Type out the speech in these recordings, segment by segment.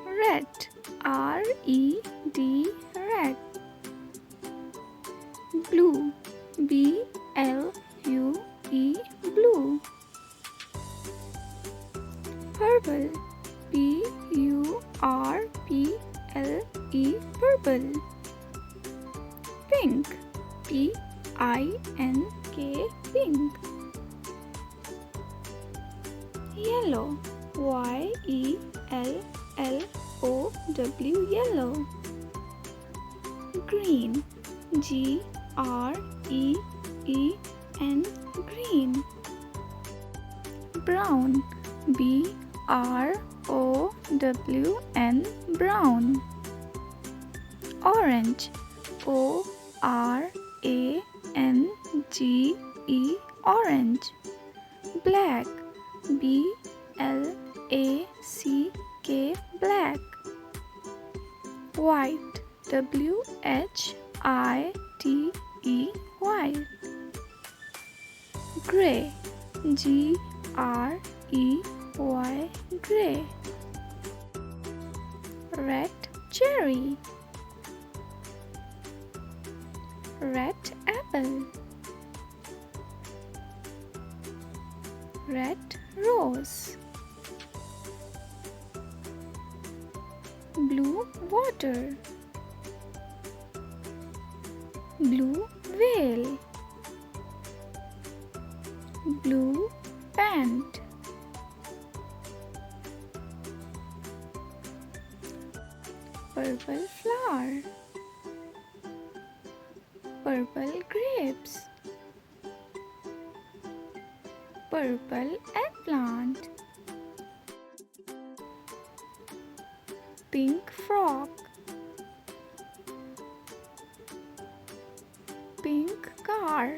Red, R-E-D, red. Blue, B-L-U-E, blue. Purple, P-U-R-P-L-E, purple. Pink, P-I-N-K, pink. Yellow, Y-E-L-L-O-W, yellow. Green, G-R-E-E-N, green. Brown, B-R-O-W-N, brown. Orange, O-R-A-N-G-E, orange. Black, B-L-A-C-K, black. White, W-H-I-T-E, white. Gray, G-R-E-Y, gray. Red cherry. Red apple. Red rose. Blue water. Blue whale. Blue pant. Purple flower. Purple grapes. Purple eggplant. Pink frog. Pink car.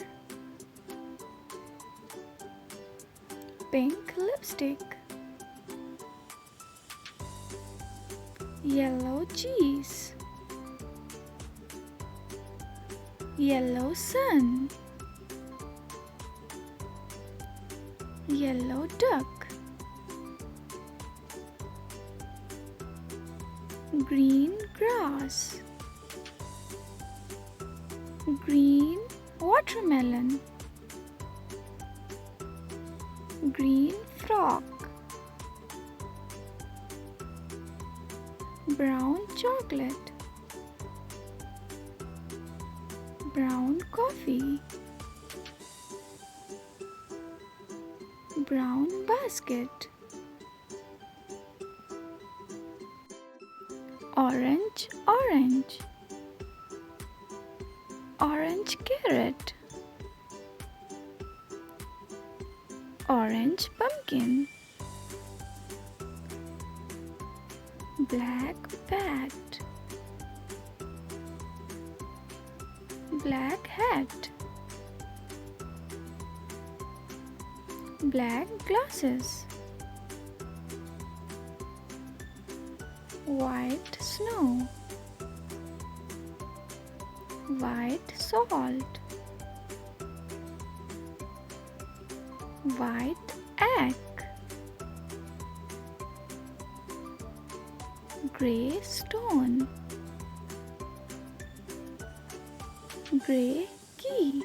Pink lipstick. Yellow cheese. Yellow sun. Yellow duck. Green grass. Green watermelon. Green frog. Brown chocolate. Brown coffee. Brown basket. Orange, orange. Orange carrot. Orange pumpkin. Black bat. Black hat. Black glasses. White snow. White salt. White egg. Grey stone. Grey key.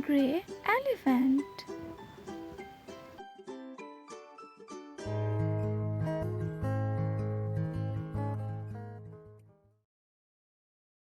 Grey elephant.